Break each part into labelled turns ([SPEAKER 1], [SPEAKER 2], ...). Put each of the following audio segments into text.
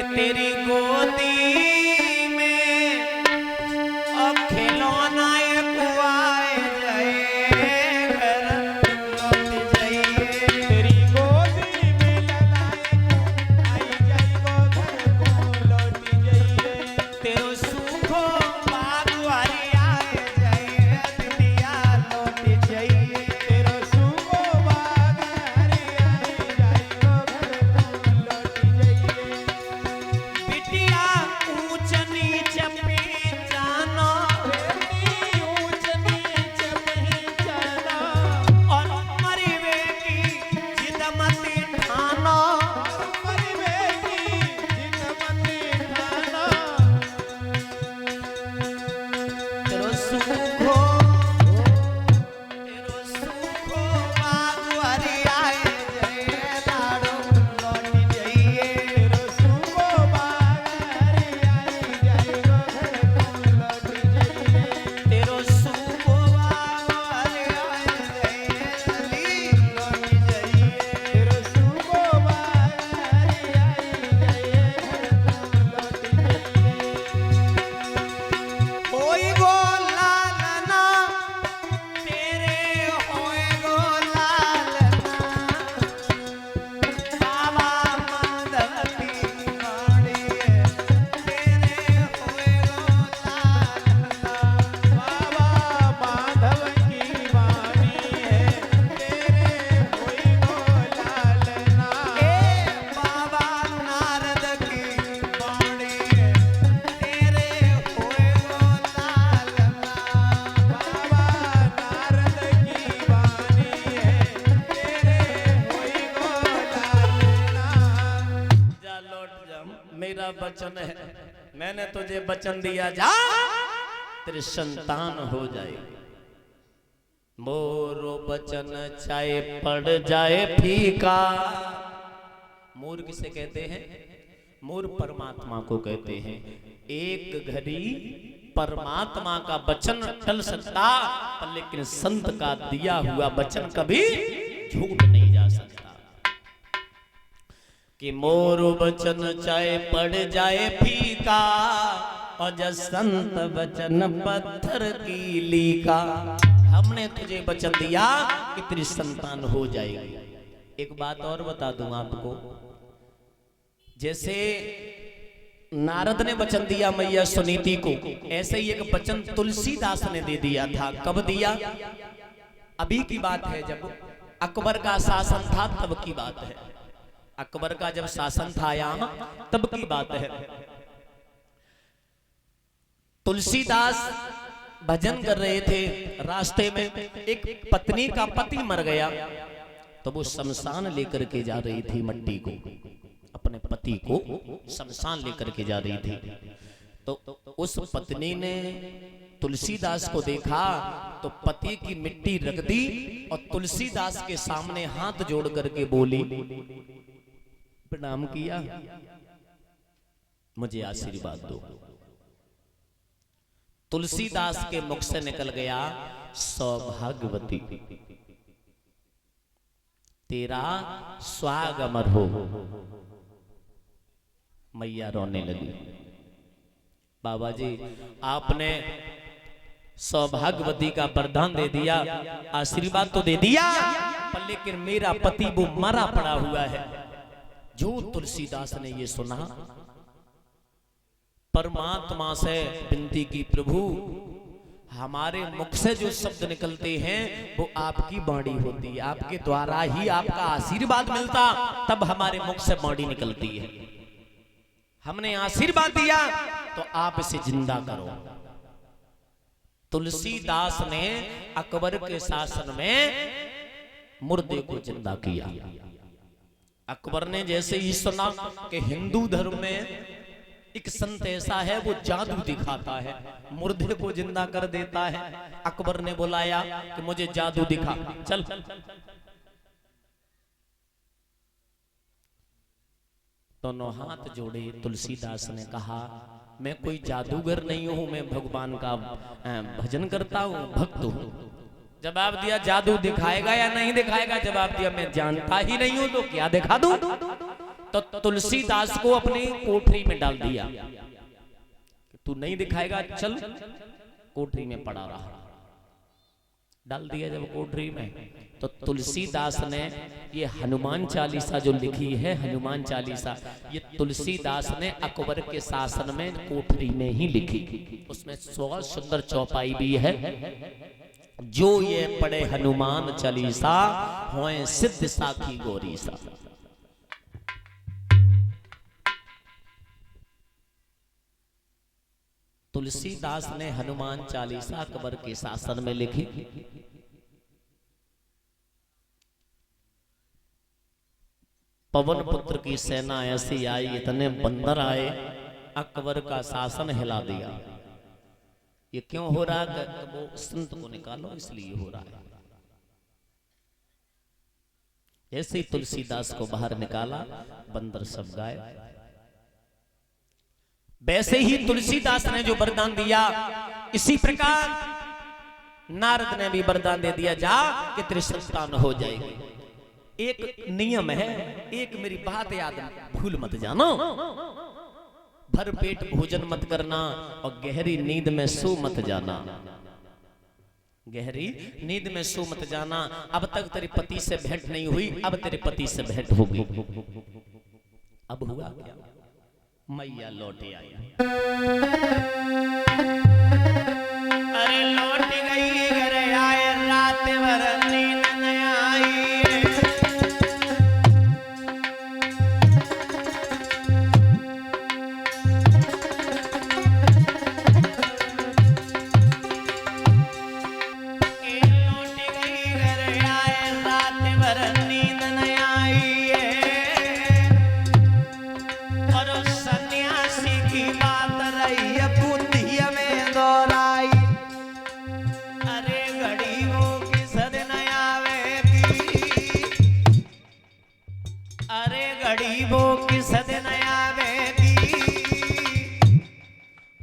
[SPEAKER 1] तेरी गोदी में अब खिलौना एक आए जाए घर लौट जाइए।
[SPEAKER 2] तेरी गोदी में लगाए आई जाइबो घर को लौट जाइए।
[SPEAKER 1] तेरो सुखो बागवारी आए जाए दुनिया लौट जाइए।
[SPEAKER 2] तेरो सुगो बाग हरी आई जाइबो घर को लौट जाइए।
[SPEAKER 1] बिटिया ऊंच नीच पहचानो
[SPEAKER 2] बेटी ऊंच नीच पहचाना
[SPEAKER 1] और मरी बेटी जिद मती ठानो।
[SPEAKER 2] मरी बेटी जिद मती ठाना।
[SPEAKER 1] तेरो सुखो बागवारी आए जाए लाड़ो लौट जाइए।
[SPEAKER 2] तेरो सुगो बाग हरी आई जाइबो घर को लौट जाइए।
[SPEAKER 1] तेरो सुखो बागवारी आए जाए लौट जाइए।
[SPEAKER 2] तेरो सुगो बाग हरी आई जाइए घर को लौट जाइए।
[SPEAKER 1] होई गो लालना तेरे होए गो लालना बाबा माधव की वाणी है तेरे होए गो लालना।
[SPEAKER 2] बाबा माधव की वाणी है तेरे होई गो लालना।
[SPEAKER 1] ए बाबा नारद की वाणी है तेरे होए गो लालना।
[SPEAKER 2] बाबा नारद की वाणी है तेरे होई गो लालना।
[SPEAKER 1] जा लौट जा, मेरा वचन है, मैंने तुझे वचन दिया, जा तेरी संतान हो जाएगी। मोरो वचन चाहे पड़ जाए फीका। मोर किसे कहते हैं? मोर परमात्मा को कहते हैं। एक घड़ी परमात्मा का वचन टल सकता, पर लेकिन संत का दिया हुआ वचन कभी झूठ नहीं जा सकता। कि मोर वचन चाहे पड़ जाए फीका और जब संत वचन पत्थर की लीका। हमने तुझे वचन दिया कि तेरी संतान हो जाएगी। एक बात और बता दूं आपको, जैसे नारद ने वचन दिया मैया सुनीति को, ऐसे ही एक वचन तुलसीदास ने दे दिया था। कब दिया? अभी की बात है, जब अकबर का शासन था तब की बात है। अकबर का जब शासन था यहाँ तब की बात है। तुलसीदास भजन कर रहे थे, रास्ते में एक पत्नी का पति मर गया, तो वो शमशान लेकर के जा रही थी मट्टी को, अपने पति को शमशान लेकर के जा रही थी। तो उस पत्नी ने तुलसीदास को देखा तो पति की मिट्टी रख दी और तुलसीदास के सामने हाथ जोड़ करके बोली, प्रणाम किया, मुझे आशीर्वाद दो। तुलसीदास के मुख से निकल गया, सौभाग्यवती तेरा स्वागमन हो। मैया रोने लगी। बाबा जी आपने सौभाग्यवती का वरदान दे दिया, आशीर्वाद तो दे दिया, पर लेकिन मेरा पति वो मरा पड़ा हुआ है। जो तुलसीदास ने ये सुना, परमात्मा से विनती की, प्रभु हमारे मुख से जो शब्द निकलते हैं वो आपकी वाणी होती है, आपके द्वारा ही आपका आशीर्वाद मिलता, तब हमारे मुख से वाणी निकलती है। हमने आशीर्वाद दिया तो आप इसे जिंदा करो। तुलसीदास ने अकबर के शासन में मुर्दे को जिंदा किया। अकबर ने जैसे ही सुना कि हिंदू धर्म में एक संत ऐसा है वो जादू दिखाता है, मुर्दे को जिंदा कर देता है, अकबर ने बुलाया कि मुझे जादू दिखा, चल। दोनों हाथ जोड़े, तुलसीदास ने कहा मैं कोई जादूगर नहीं हूं, मैं भगवान का भजन करता हूं, भक्त हूं। जवाब दिया, जादू दिखाएगा या नहीं दिखाएगा? जवाब दिया, मैं जानता ही नहीं हूं तो क्या दिखा दूं? तो तुलसीदास को अपनी कोठरी में डाल दिया, तू नहीं दिखाएगा चल। कोठरी में पड़ा रहा, डाल दिया जब कोठरी में, तो तुलसीदास ने ये हनुमान चालीसा जो लिखी है, हनुमान चालीसा, ये तुलसीदास ने अकबर के शासन में कोठरी में ही लिखी। उसमें 100 सुंदर चौपाई भी है। जो ये पढ़े हनुमान चालीसा होए सिद्ध साखी गौरी सा। तुलसीदास ने हनुमान चालीसा अकबर के शासन में लिखी। पवन पुत्र की सेना ऐसी आई, इतने बंदर आए, अकबर का शासन हिला दिया। ये क्यों हो रहा है? वो संत को निकालो इसलिए हो रहा है। ऐसे ही तुलसीदास को बाहर निकाला, बंदर सब गायब। वैसे ही तुलसीदास ने जो वरदान दिया, इसी प्रकार नारद ने भी वरदान दे दिया, जा कि तेरी संतान हो जाएगी। एक नियम है, एक मेरी बात याद भूल मत जानो, भर पेट भोजन मत करना और गहरी नींद में सो मत जाना। गहरी नींद में सो मत जाना। अब तक तेरे पति से भेंट नहीं हुई, अब तेरे पति से भेंट होगी। अब हुआ क्या? मैया लौटे आई। अरे लौट गई घर आए, रात भर नींद न आई। लौट गई घर आए, रात भर नींद न आई। और सन्यासी की बात रही बुद्धि में दोहराई। अरे घड़ी वो किस दिन आवेगी, अरे घड़ी वो किस दिन आवेगी।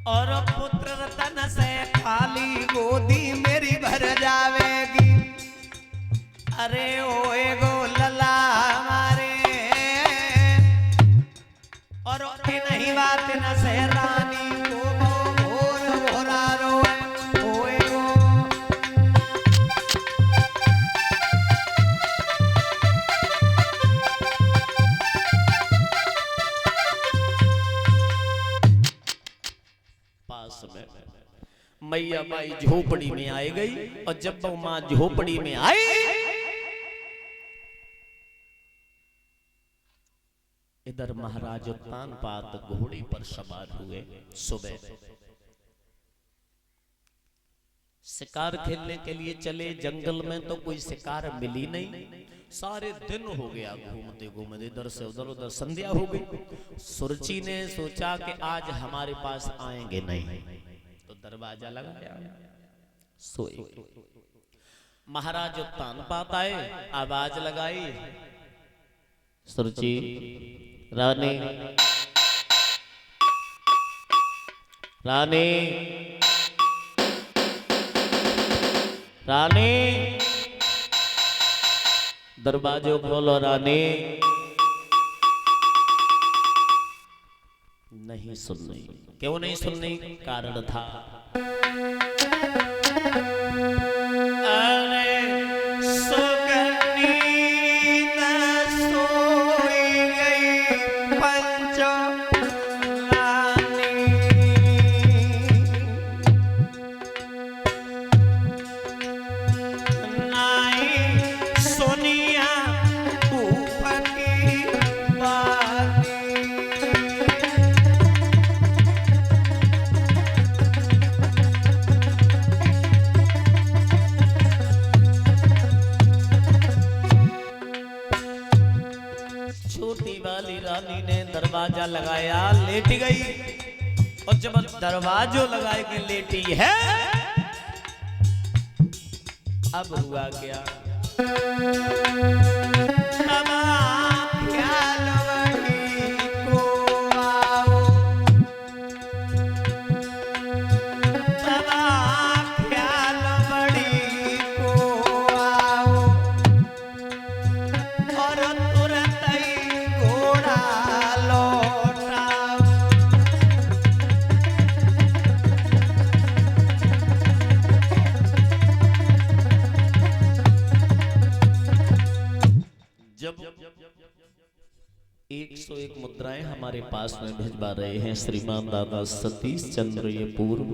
[SPEAKER 1] और पुत्र रतन से खाली गोदी मेरी भर जावेगी। अरे ओए गो लला हमारे, और नहीं बात न से रानी को भोर भोरा रोए। ओए गो पास में मैया बाई झोपड़ी में आई गई। और जब वो मां झोपड़ी में आई, इधर महाराज उत्तानपाद घोड़ी पर सवार हुए। सुबह शिकार खेलने के लिए चले जंगल में, तो कोई शिकार मिली नहीं। सारे दिन हो गया घूमते घूमते, इधर से उधर, उधर संध्या हो गई। सुरची ने सोचा कि आज हमारे पास आएंगे नहीं, तो दरवाजा लगाया, सोए। महाराज उत्तानपाद आए, आवाज लगाई, सुरची रानी, रानी, रानी, दरवाजो खोलो रानी। नहीं सुननी। क्यों नहीं सुननी? कारण था। अरे सुगनी न सोई गई पंचो रानी। नाई सोनिया ऊपर की बानी। छोटी वाली रानी ने दरवाजा लगाया, लेट गई। और जब दरवाजो लगाए के लेटी है, अब हुआ क्या? अब ख्याल वही को आओ, अब ख्याल वही को आओ। और तुरंत ही घोड़ा जब 101 मुद्राएं हमारे पास में भिजवा रहे हैं श्रीमान दादा सतीश चंद्र ये पूर्व